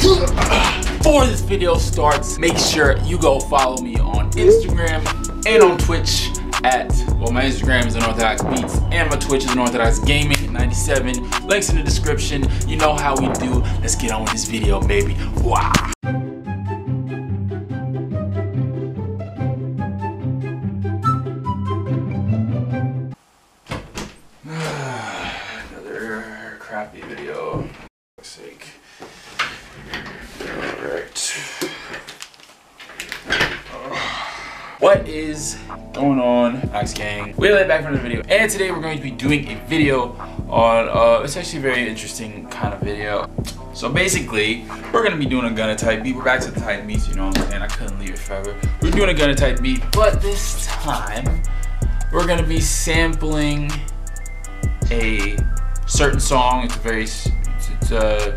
Before this video starts, make sure you go follow me on Instagram and on Twitch at, well, my Instagram is Unorthodox Beats and my Twitch is Unorthodox Gaming 97. Links in the description. You know how we do. Let's get on with this video, baby. Wow. Another crappy video. For fuck's sake. What is going on, Max Gang? We're back from the video, and today we're going to be doing a video on it's actually a very interesting kind of video. So basically, we're gonna be doing a Gunna type beat. We're back to the type beats, you know what I'm saying? I couldn't leave it forever. We're doing a Gunna type beat, but this time we're gonna be sampling a certain song. It's a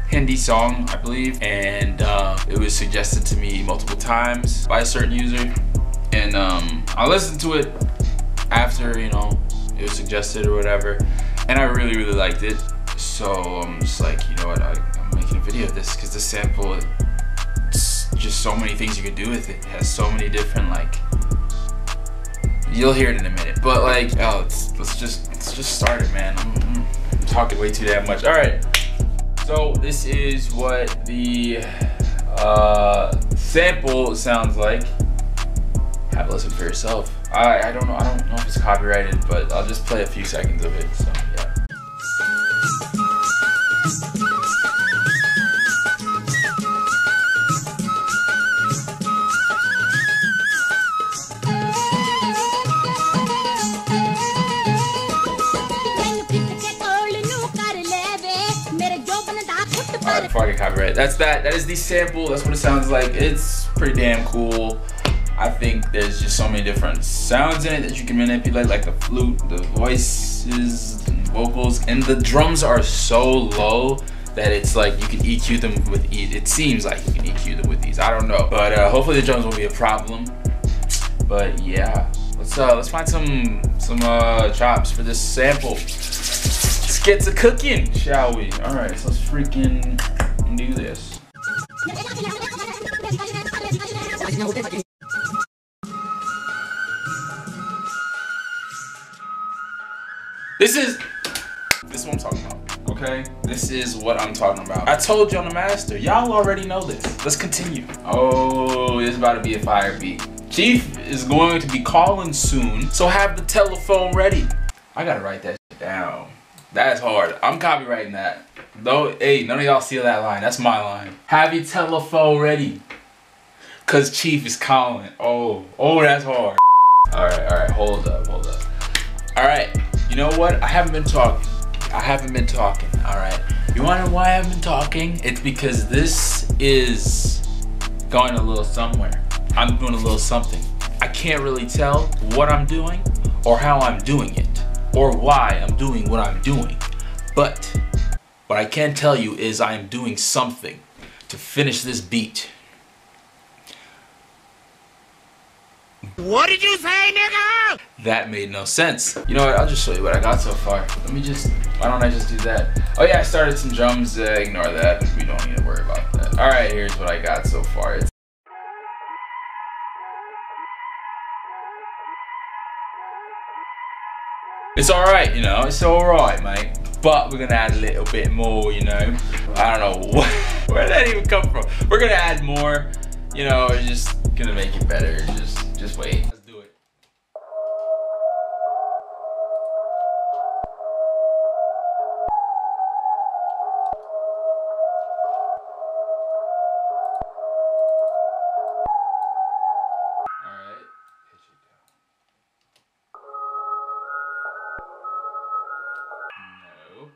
Hindi song, I believe, and it was suggested to me multiple times by a certain user. And I listened to it after, you know, it was suggested or whatever, and I really liked it. So I'm just like, you know what, I'm making a video of this because the sample, it's just so many things you can do with it. It has so many different, like, you'll hear it in a minute, but like, oh, let's just start it, man. I'm talking way too damn much. All right, so this is what the sample sounds like. Have a listen for yourself. I don't know if it's copyrighted, but I'll just play a few seconds of it. So yeah. Alright, before I get copyrighted, that is the sample. That's what it sounds like. It's pretty damn cool. I think there's just so many different sounds in it that you can manipulate, like the flute, the voices, and vocals, and the drums are so low that it's like you can EQ them with ease. It seems like you can EQ them with ease. I don't know, but hopefully the drums won't be a problem. But yeah, let's find some chops for this sample. Let's get to cooking, shall we? All right, so let's freaking do this. This is what I'm talking about, okay? This is what I'm talking about. I told you I'm the master. Y'all already know this. Let's continue. Oh, this is about to be a fire beat. Chief is going to be calling soon, so have the telephone ready. I gotta write that shit down. That's hard. I'm copywriting that. Though, hey, none of y'all steal that line. That's my line. Have your telephone ready, cause Chief is calling. Oh, that's hard. All right, hold up. All right. You know what? I haven't been talking. All right. You wanna know why I haven't been talking? It's because this is going a little somewhere. I'm doing a little something. I can't really tell what I'm doing or how I'm doing it or why I'm doing what I'm doing. But what I can tell you is I am doing something to finish this beat. What did you say, nigga? That made no sense. You know what? I'll just show you what I got so far. Why don't I just do that? Oh yeah, I started some drums. Ignore that. We don't need to worry about that. All right, here's what I got so far. It's all right, you know. It's all right, mate. But we're gonna add a little bit more, you know. I don't know where did that even come from. We're gonna add more. You know, we're just gonna make it better. Just wait. Let's do it. All right. Hit you down. No.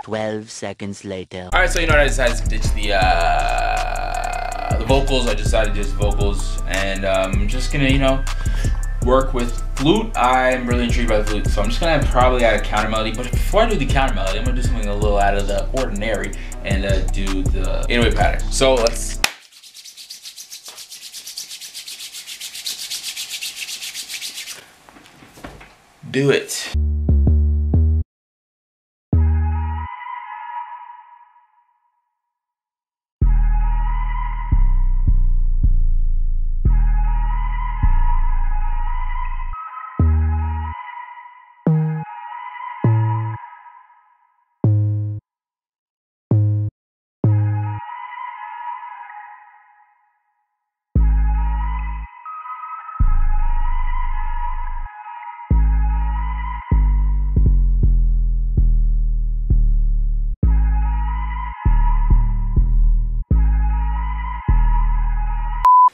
12 seconds later. Alright, so you know what, I decided to ditch the vocals. I decided to just vocals, and I'm just gonna, you know, work with flute. I'm really intrigued by the flute, so I'm just gonna probably add a counter melody. But before I do the counter melody, I'm gonna do something a little out of the ordinary and do the 808 pattern. So let's. Do it.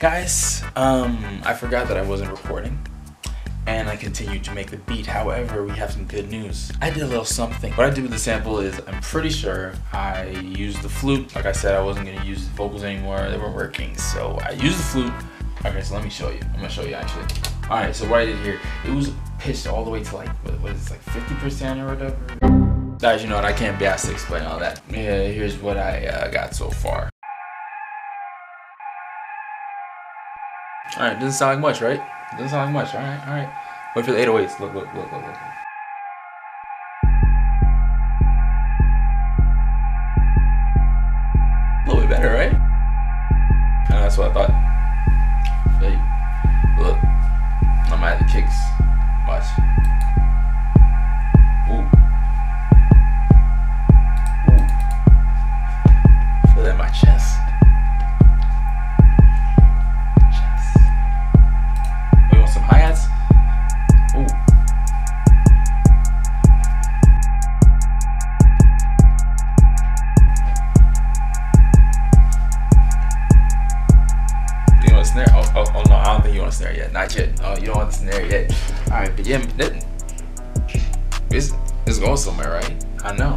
Guys, I forgot that I wasn't recording, and I continued to make the beat. However, we have some good news. I did a little something. What I did with the sample is, I'm pretty sure I used the flute. Like I said, I wasn't gonna use the vocals anymore. They weren't working, so I used the flute. Okay, so let me show you. I'm gonna show you actually. All right, so what I did here, it was pitched all the way to like, what is it, like 50% or whatever? Guys, you know what, I can't be asked to explain all that. Yeah, here's what I got so far. Alright, doesn't sound like much, right? Doesn't sound like much, alright. Wait for the 808s. Look. A little bit better, right? That's what I thought. Look, I'm gonna add the kicks. Watch. Ooh. Feel that in my chest. Some hi-hats. Ooh. Do you want a snare? Oh no, I don't think you want a snare yet. Not yet. Oh, you don't want the snare yet. Alright, but yeah, it's going somewhere, right? I know.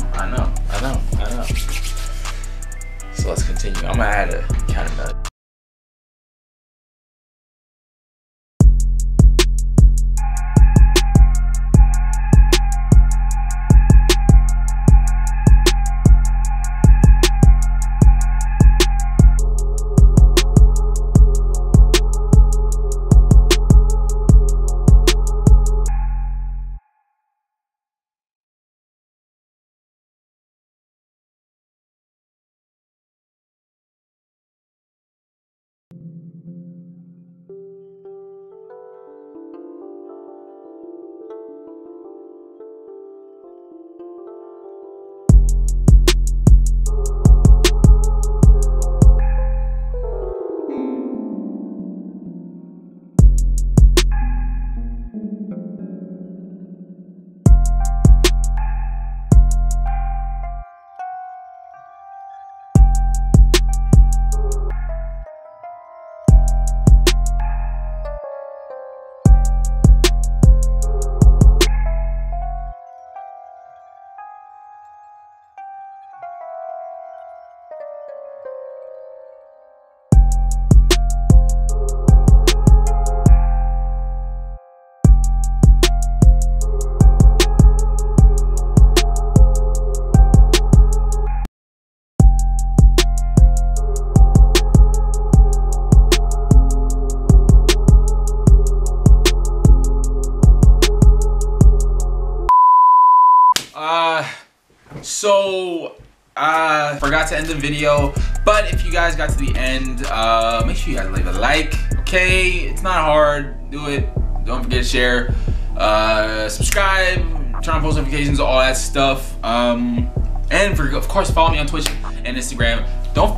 So let's continue. I'm gonna add a counter melody. So I forgot to end the video, but if you guys got to the end, make sure you guys leave a like. Okay, it's not hard. Do it. Don't forget to share, subscribe, turn on post notifications, all that stuff. And of course, follow me on Twitch and Instagram.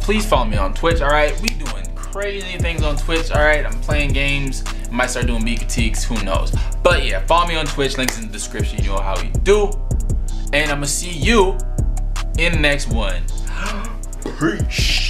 Please follow me on Twitch. All right, we doing crazy things on Twitch. All right, I'm playing games. I might start doing beat critiques. Who knows? But yeah, follow me on Twitch. Links in the description. You know how we do. And I'm gonna see you in the next one. Peace.